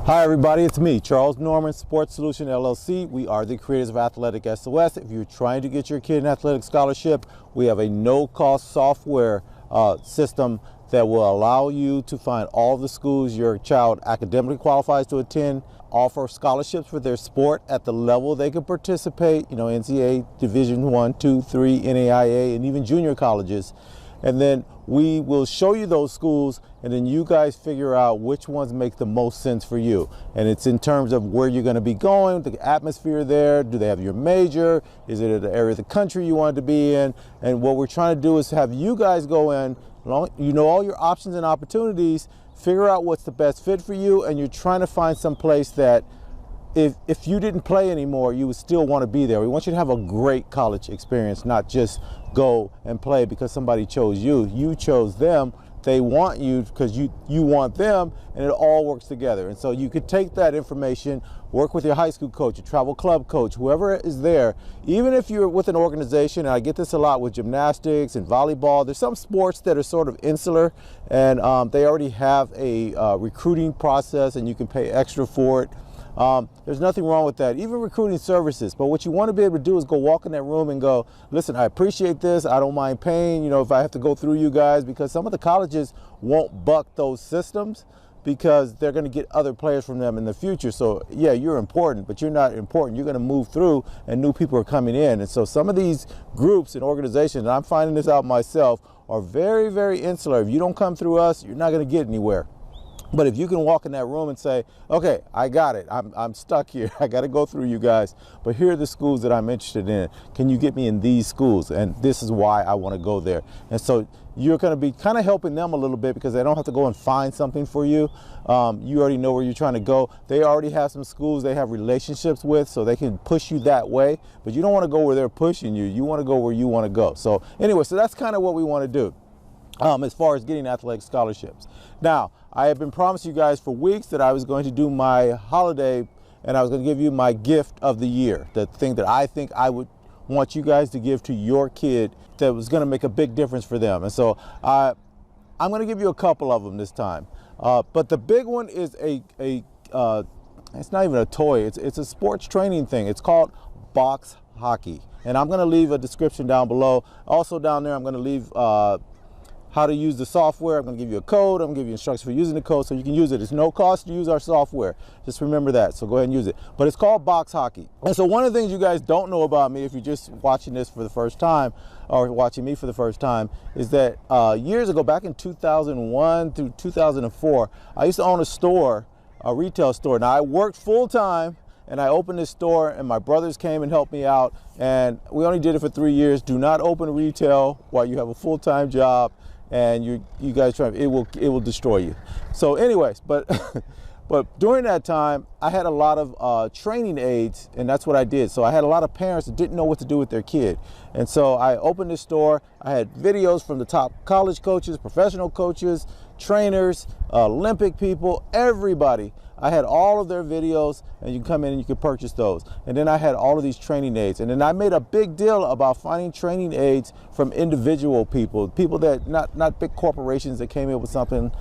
Hi everybody, it's me, Charles Norman, Sports Solution LLC. We are the creators of AthleticSOS. If you're trying to get your kid an athletic scholarship, we have a no-cost software system that will allow you to find all the schools your child academically qualifies to attend, offer scholarships for their sport at the level they can participate, NCAA, Division I, II, III, NAIA, and even junior colleges. And then we will show you those schools, and then you guys figure out which ones make the most sense for you. And it's in terms of where you're going to be going, the atmosphere there, do they have your major, is it an area of the country you want to be in? And what we're trying to do is have you guys go in, you know all your options and opportunities, figure out what's the best fit for you, and you're trying to find some place that if you didn't play anymore, you would still want to be there. We want you to have a great college experience, not just go and play because somebody chose you. You chose them. They want you because you want them, and it all works together. And so you could take that information, work with your high school coach, your travel club coach, whoever is there. Even if you're with an organization, and I get this a lot with gymnastics and volleyball, there's some sports that are sort of insular, and they already have a recruiting process, and you can pay extra for it. There's nothing wrong with that, even recruiting services. But what you want to be able to do is go walk in that room and go, listen, I appreciate this. I don't mind paying, if I have to go through you guys, because some of the colleges won't buck those systems because they're going to get other players from them in the future. So yeah, you're important, but you're not important. You're going to move through and new people are coming in. And so some of these groups and organizations, and I'm finding this out myself, are very, very insular. If you don't come through us, you're not going to get anywhere. But if you can walk in that room and say, okay, I got it. I'm stuck here. I got to go through you guys. But here are the schools that I'm interested in. Can you get me in these schools? And this is why I want to go there. And so you're going to be kind of helping them a little bit because they don't have to go and find something for you. You already know where you're trying to go. They already have some schools they have relationships with, so they can push you that way. But you don't want to go where they're pushing you. You want to go where you want to go. So anyway, so that's kind of what we want to do. As far as getting athletic scholarships. Now, I have been promising you guys for weeks that I was going to do my holiday and I was going to give you my gift of the year, the thing that I think I would want you guys to give to your kid that was going to make a big difference for them. And so I'm going to give you a couple of them this time. But the big one is it's not even a toy, it's a sports training thing. It's called box hockey. And I'm going to leave a description down below. Also down there, I'm going to leave how to use the software. I'm going to give you a code. I'm going to give you instructions for using the code so you can use it. It's no cost to use our software. Just remember that. So go ahead and use it. But it's called box hockey. And so one of the things you guys don't know about me, if you're just watching this for the first time or watching me for the first time, is that years ago, back in 2001 through 2004, I used to own a store, a retail store. Now I worked full time and I opened this store and my brothers came and helped me out. And we only did it for 3 years. Do not open retail while you have a full-time job. And you guys try, it will destroy you. So anyways, but during that time, I had a lot of training aids, and that's what I did. So I had a lot of parents that didn't know what to do with their kid. And so I opened this store. I had videos from the top college coaches, professional coaches, trainers, Olympic people, everybody. I had all of their videos, and you can come in and you can purchase those. And then I had all of these training aids. And then I made a big deal about finding training aids from individual people that, not big corporations that came in with something.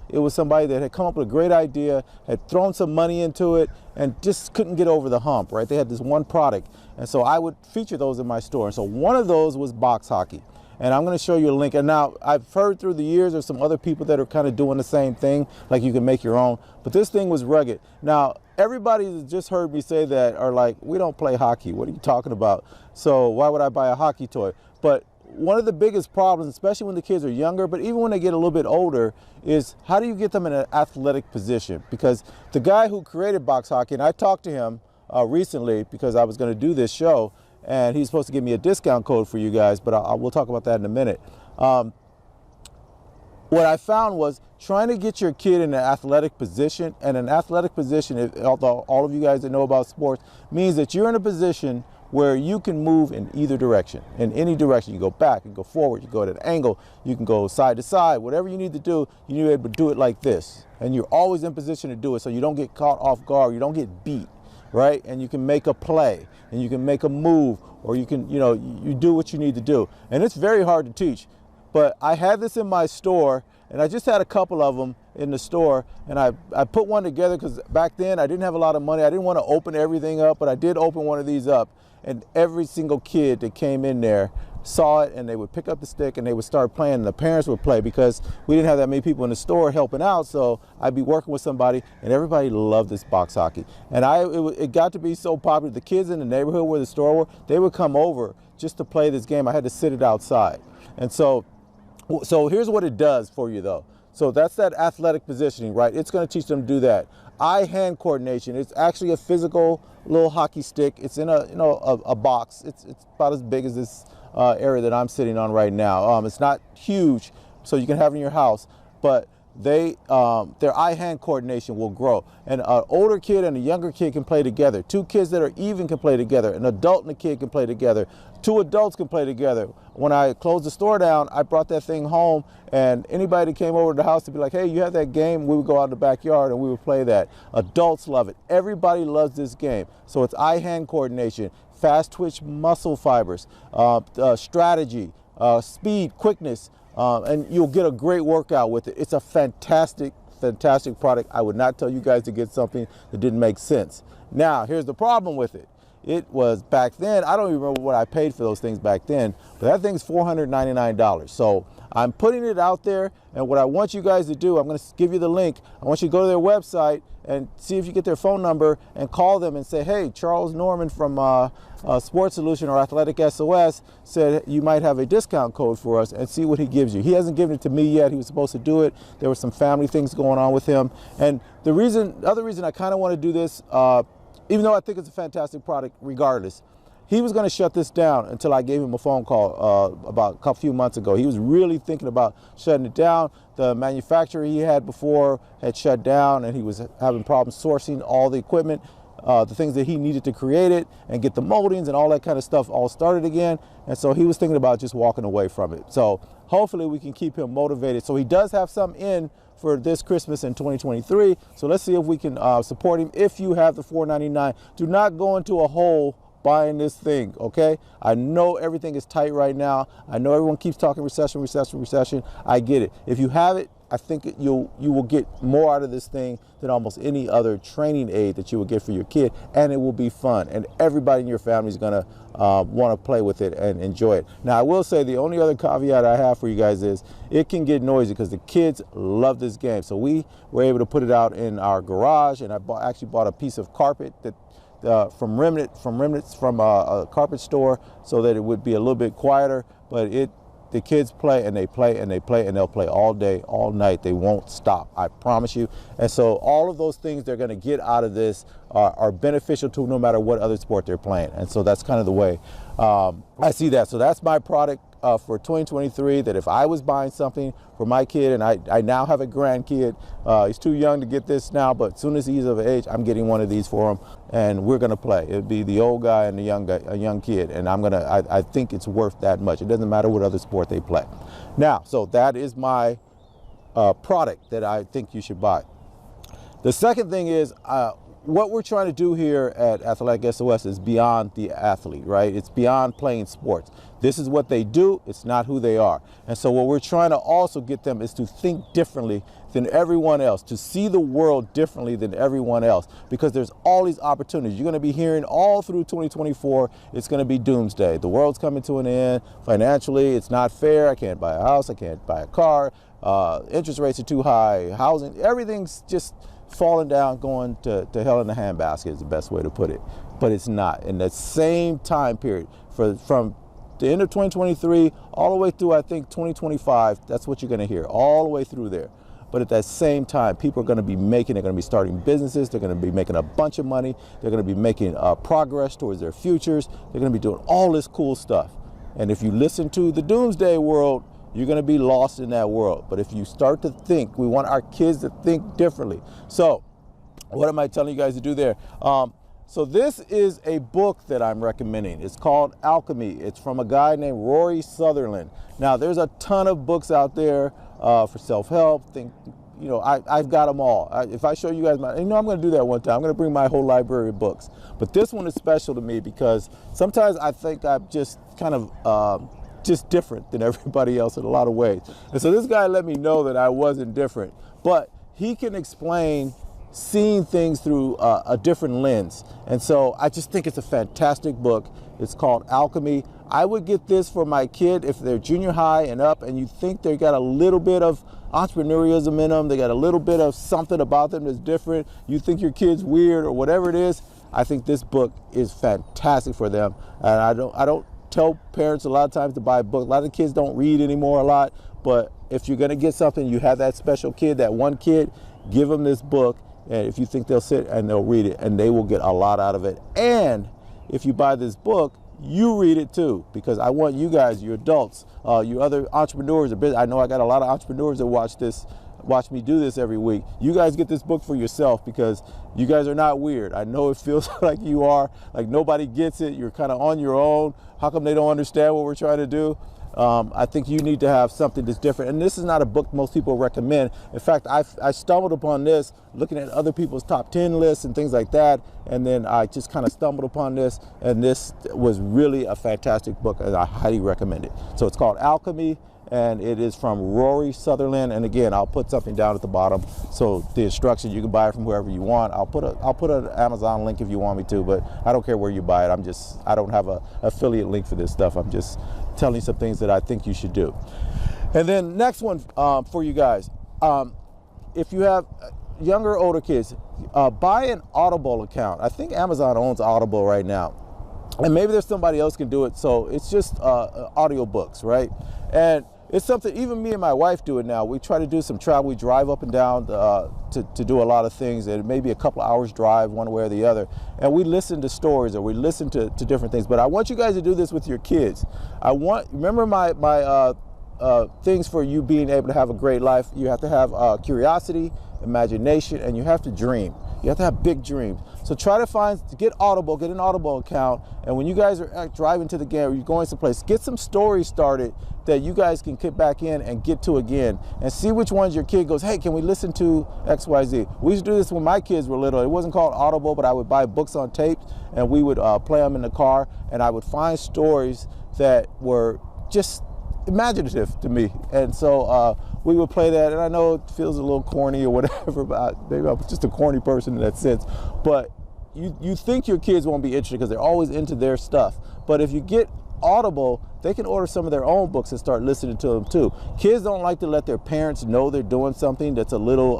It was somebody that had come up with a great idea, had thrown some money into it, and just couldn't get over the hump, right? They had this one product. And so I would feature those in my store. And so one of those was box hockey. And I'm going to show you a link. And now I've heard through the years there's some other people that are kind of doing the same thing, like you can make your own. But this thing was rugged. Now, everybody that just heard me say that are like, we don't play hockey. What are you talking about? So why would I buy a hockey toy? But one of the biggest problems, especially when the kids are younger, but even when they get a little bit older, is how do you get them in an athletic position? Because the guy who created box hockey, and I talked to him recently because I was going to do this show, and he's supposed to give me a discount code for you guys, but we'll talk about that in a minute. What I found was trying to get your kid in an athletic position, and an athletic position, although all of you guys that know about sports, means that you're in a position where you can move in either direction, in any direction. You go back, you go forward, you go at an angle, you can go side to side, whatever you need to do, you need to be able to do it like this. And you're always in position to do it so you don't get caught off guard, you don't get beat. Right? And you can make a play, and you can make a move, or you can, you do what you need to do. And it's very hard to teach. But I had this in my store, And I just had a couple of them in the store, and I put one together because back then I didn't have a lot of money. I didn't want to open everything up, but I did open one of these up, and every single kid that came in there saw it, and they would pick up the stick and they would start playing, and the parents would play because we didn't have that many people in the store helping out, so I'd be working with somebody, and everybody loved this box hockey. And it got to be so popular. The kids in the neighborhood where the store were, they would come over just to play this game. I had to sit it outside. And so here's what it does for you though. So that's that athletic positioning, right? It's going to teach them to do that. Eye-hand coordination. It's actually a physical little hockey stick. It's in a box. It's about as big as this area that I'm sitting on right now. It's not huge, so you can have it in your house, but their eye-hand coordination will grow. And an older kid and a younger kid can play together. Two kids that are even can play together. An adult and a kid can play together. Two adults can play together. When I closed the store down, I brought that thing home, and anybody that came over to the house to be like, hey, you have that game? We would go out in the backyard and we would play that. Adults love it. Everybody loves this game. So it's eye-hand coordination, fast twitch muscle fibers, strategy, speed, quickness, and you'll get a great workout with it. It's a fantastic product. I would not tell you guys to get something that didn't make sense. Now, here's the problem with it. It was back then, I don't even remember what I paid for those things back then, but that thing's $499. So I'm putting it out there, and what I want you guys to do, I'm going to give you the link. I want you to go to their website and see if you get their phone number and call them and say, hey, Charles Norman from Sports Solution or AthleticSOS said you might have a discount code for us, and see what he gives you. He hasn't given it to me yet. He was supposed to do it. There were some family things going on with him. And the other reason I kind of want to do this, even though I think it's a fantastic product regardless, he was going to shut this down until I gave him a phone call about a few months ago. He was really thinking about shutting it down. The manufacturer he had before had shut down, and he was having problems sourcing all the equipment, the things that he needed to create it and get the moldings and all that kind of stuff all started again. And so he was thinking about just walking away from it. So hopefully we can keep him motivated. So he does have some in for this Christmas in 2023. So let's see if we can support him. If you have the $499, do not go into a hole buying this thing, okay? I know everything is tight right now. I know everyone keeps talking recession. I get it. If you have it, I think you will get more out of this thing than almost any other training aid that you would get for your kid, and it will be fun, and everybody in your family is gonna want to play with it and enjoy it. Now, I will say the only other caveat I have for you guys is it can get noisy because the kids love this game. So we were able to put it out in our garage, and I actually bought a piece of carpet that from remnants from a carpet store, so that it would be a little bit quieter. But the kids play and they play and they play, and they'll play all day, all night. They won't stop, I promise you. And so all of those things they're going to get out of this are beneficial to no matter what other sport they're playing. And so that's kind of the way I see that. So that's my product for 2023, that if I was buying something for my kid, and I now have a grandkid, he's too young to get this now, but as soon as he's of age, I'm getting one of these for him, and we're gonna play. It'd be the old guy and the young guy, a young kid, and I think it's worth that much. It doesn't matter what other sport they play. Now, so that is my product that I think you should buy. The second thing is, what we're trying to do here at AthleticSOS is beyond the athlete, right? It's beyond playing sports. This is what they do, it's not who they are. And so what we're trying to also get them is to think differently than everyone else, to see the world differently than everyone else, because there's all these opportunities. You're gonna be hearing all through 2024, it's gonna be doomsday. The world's coming to an end. Financially, it's not fair. I can't buy a house, I can't buy a car. Interest rates are too high, housing, everything's just falling down, going to hell in a handbasket is the best way to put it. But it's not. In the same time period, from the end of 2023 all the way through, I think, 2025, that's what you're going to hear, all the way through there. But at that same time, people are going to be they're going to be starting businesses, they're going to be making a bunch of money, they're going to be making progress towards their futures, they're going to be doing all this cool stuff. And if you listen to the doomsday world, you're going to be lost in that world. But if you start to think, we want our kids to think differently. So what am I telling you guys to do there? So this is a book that I'm recommending. It's called ALCHEMY. It's from a guy named Rory Sutherland. Now, there's a ton of books out there for self-help. I've got them all. If I show you guys I'm going to do that one time. I'm going to bring my whole library of books. But this one is special to me because sometimes I think I've just kind of just different than everybody else in a lot of ways. And so this guy let me know that I wasn't different, but he can explain seeing things through a different lens. And so I just think it's a fantastic book. It's called Alchemy. I would get this for my kid if they're junior high and up, and you think they got a little bit of entrepreneurialism in them, they got a little bit of something about them that's different, you think your kid's weird or whatever it is, I think this book is fantastic for them. And I don't tell parents a lot of times to buy a book. A lot of kids don't read anymore a lot, but if you're gonna get something, you have that special kid, that one kid, give them this book, and if you think they'll sit and they'll read it, and they will get a lot out of it. And if you buy this book, you read it too, because I want you guys, you adults, you other entrepreneurs, I know I got a lot of entrepreneurs that watch me do this every week. You guys get this book for yourself, because you guys are not weird. I know it feels like you are, like nobody gets it, you're kind of on your own. How come they don't understand what we're trying to do? I think you need to have something that's different. And this is not a book most people recommend. In fact, I stumbled upon this looking at other people's top 10 lists and things like that. And then I just kind of stumbled upon this, and this was really a fantastic book, and I highly recommend it. So it's called Alchemy, and it is from Rory Sutherland. And again, I'll put something down at the bottom. So the instructions, you can buy it from wherever you want. I'll put an Amazon link if you want me to, but I don't care where you buy it. I don't have an affiliate link for this stuff. I'm just telling you some things that I think you should do. And then next one for you guys, if you have younger or older kids, buy an Audible account. I think Amazon owns Audible right now, and maybe there's somebody else can do it. So it's just audiobooks, right? And it's something, even me and my wife do it now. We try to do some travel. We drive up and down to do a lot of things, and maybe a couple hours drive one way or the other. And we listen to stories, or we listen to different things. But I want you guys to do this with your kids. Remember my things for you being able to have a great life. You have to have curiosity, imagination, and you have to dream. You have to have big dreams. So try to get an Audible account, and when you guys are driving to the game or you're going someplace, get some stories started that you guys can get back in and get to again, and see which ones your kid goes, hey, can we listen to XYZ? We used to do this when my kids were little. It wasn't called Audible, but I would buy books on tape, and we would play them in the car, and I would find stories that were just imaginative to me. And so we would play that, and I know it feels a little corny or whatever, but maybe I'm just a corny person in that sense, but you think your kids won't be interested because they're always into their stuff. But if you get Audible, they can order some of their own books and start listening to them too. Kids don't like to let their parents know they're doing something that's a little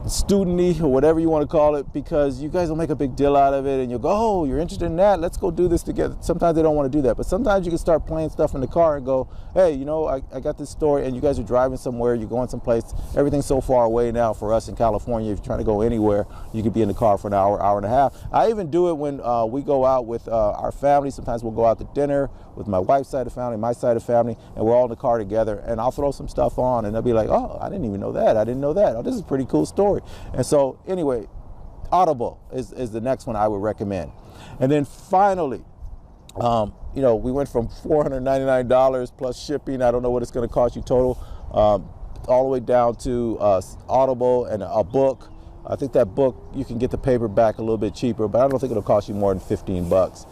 student-y or whatever you want to call it, because you guys will make a big deal out of it, and you'll go, oh, you're interested in that, let's go do this together. Sometimes they don't want to do that, but sometimes you can start playing stuff in the car and go, hey, you know, I got this story, and you guys are driving somewhere, you're going someplace, everything's so far away now for us in California. If you're trying to go anywhere, you could be in the car for an hour, hour and a half. I even do it when we go out with our family. Sometimes we'll go out to dinner with my wife's side of family, my side of family, and we're all in the car together, and I'll throw some stuff on, and they'll be like, oh, I didn't even know that, I didn't know that, oh, this is a pretty cool story. And so anyway, Audible is the next one I would recommend. And then finally, you know, we went from $499 plus shipping, I don't know what it's going to cost you total, all the way down to Audible and a book. I think that book, you can get the paperback a little bit cheaper, but I don't think it'll cost you more than 15 bucks.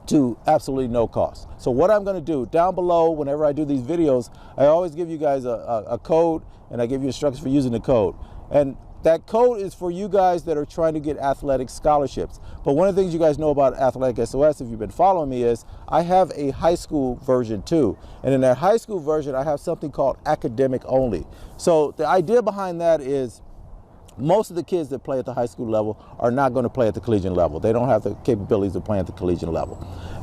To absolutely no cost. So what I'm going to do down below, whenever I do these videos, I always give you guys a code, and I give you instructions for using the code. And that code is for you guys that are trying to get athletic scholarships. But one of the things you guys know about AthleticSOS, if you've been following me, is I have a high school version too. And in that high school version, I have something called academic only. So the idea behind that is most of the kids that play at the high school level are not going to play at the collegiate level. They don't have the capabilities of playing at the collegiate level.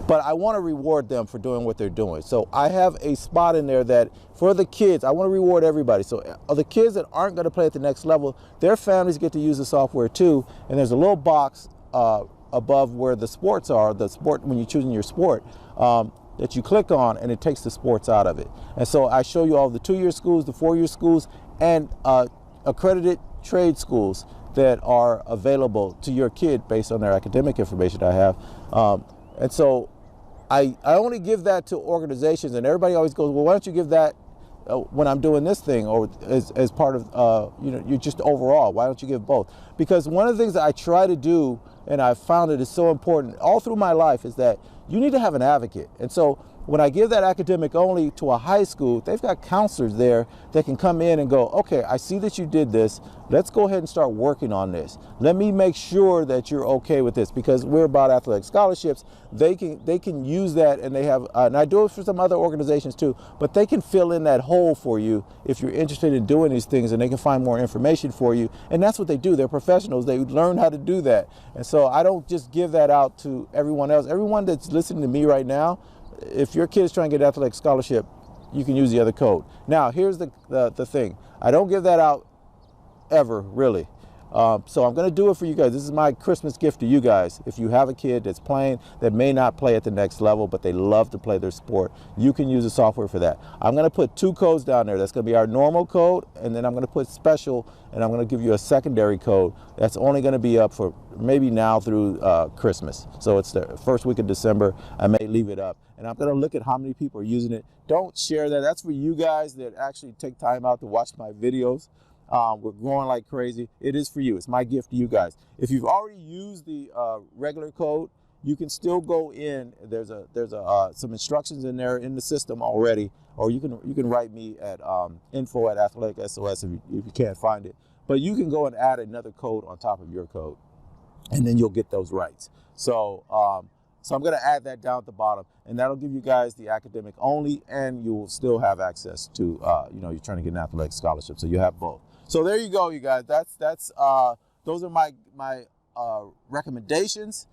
But I want to reward them for doing what they're doing. So I have a spot in there that for the kids, I want to reward everybody. So the kids that aren't going to play at the next level, their families get to use the software too. And there's a little box above where the sports are, when you're choosing your sport, that you click on, and it takes the sports out of it. And so I show you all the 2-year schools, the 4-year schools, and accredited trade schools that are available to your kid based on their academic information I have. And so I only give that to organizations, and everybody always goes, well, why don't you give that when I'm doing this thing, or as part of, you know, you're just overall, why don't you give both? Because one of the things that I try to do, and I found it is so important all through my life, is that you need to have an advocate. And so when I give that academic only to a high school, they've got counselors there that can come in and go, okay, I see that you did this. Let's go ahead and start working on this. Let me make sure that you're okay with this, because we're about athletic scholarships. They can use that, and they have, and I do it for some other organizations too, but they can fill in that hole for you if you're interested in doing these things, and they can find more information for you. And that's what they do. They're professionals. They learn how to do that. And so I don't just give that out to everyone else. Everyone that's listening to me right now, if your kid's trying to get athletic scholarship, you can use the other code. Now, here's the thing. I don't give that out ever, really. So I'm going to do it for you guys. This is my Christmas gift to you guys. If you have a kid that's playing, that may not play at the next level, but they love to play their sport, you can use the software for that. I'm going to put 2 codes down there. That's going to be our normal code, and then I'm going to put special, and I'm going to give you a secondary code that's only going to be up for maybe now through Christmas. So it's the first week of December. I may leave it up, and I'm going to look at how many people are using it. Don't share that. That's for you guys that actually take time out to watch my videos. We're growing like crazy. It is for you. It's my gift to you guys. If you've already used the regular code, you can still go in. There's some instructions in there in the system already, or you can write me at info@AthleticSOS if you can't find it. But you can go and add another code on top of your code, and then you'll get those rights. So I'm going to add that down at the bottom, and that'll give you guys the academic only, and you will still have access to, you know, you're trying to get an athletic scholarship, so you have both. So there you go, you guys. Those are my recommendations,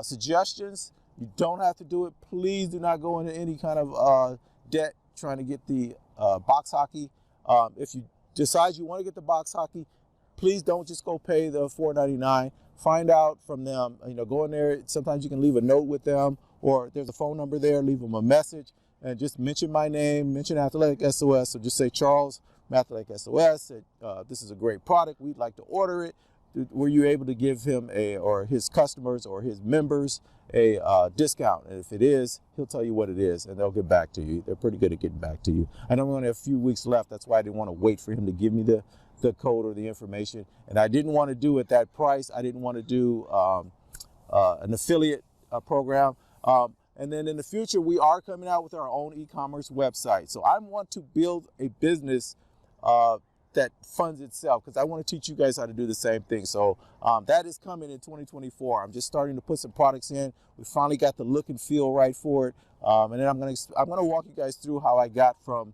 suggestions. You don't have to do it. Please do not go into any kind of debt trying to get the box hockey. If you decide you want to get the box hockey, please don't just go pay the $4.99. Find out from them. You know, go in there. Sometimes you can leave a note with them, or there's a phone number there. Leave them a message and just mention my name, mention Athletic SOS. So just say, Charles, Athletic SOS. This is a great product. We'd like to order it. Were you able to give him or his customers or his members a discount? And if it is, he'll tell you what it is, and they'll get back to you. They're pretty good at getting back to you. I know we only have a few weeks left. That's why I didn't want to wait for him to give me the code or the information. And I didn't want to do at that price. I didn't want to do an affiliate program. And then in the future, we are coming out with our own e-commerce website. So I want to build a business that funds itself, because I want to teach you guys how to do the same thing. So that is coming in 2024. I'm just starting to put some products in. We finally got the look and feel right for it. And then I'm gonna walk you guys through how I got from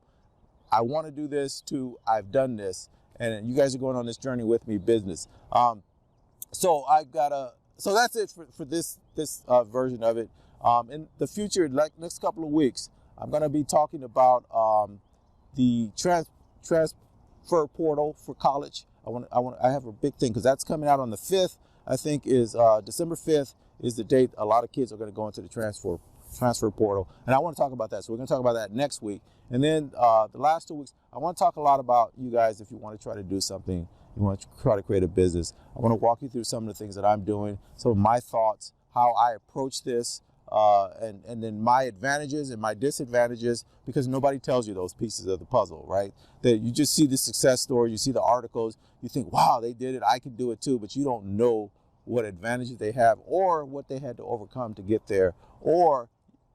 I want to do this to I've done this, and you guys are going on this journey with me, business. So that's it for this version of it. In the future, like next couple of weeks, I'm going to be talking about the transfer portal for college. I have a big thing, because that's coming out on the 5th. I think is December 5th is the date a lot of kids are going to go into the transfer portal, and I want to talk about that. So we're going to talk about that next week. And then the last 2 weeks, I want to talk a lot about you guys. If you want to try to do something, you want to try to create a business, I want to walk you through some of the things that I'm doing, some of my thoughts, how I approach this, and then my advantages and my disadvantages, because nobody tells you those pieces of the puzzle, right? That you just see the success story, you see the articles, you think, wow, they did it, I can do it too, but you don't know what advantages they have or what they had to overcome to get there. Or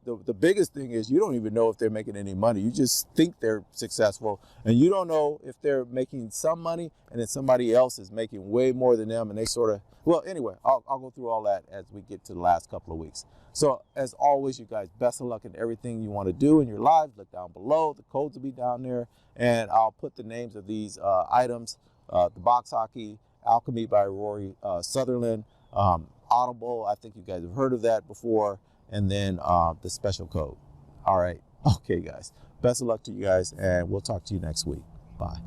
the biggest thing is, you don't even know if they're making any money. You just think they're successful, and you don't know if they're making some money and then somebody else is making way more than them, and they sort of, well, anyway, I'll go through all that as we get to the last couple of weeks. So as always, you guys, best of luck in everything you want to do in your lives. Look down below. The codes will be down there, and I'll put the names of these items, the box hockey, ALCHEMY by Rory Sutherland, Audible, I think you guys have heard of that before, and then the special code. All right. Okay, guys. Best of luck to you guys, and we'll talk to you next week. Bye.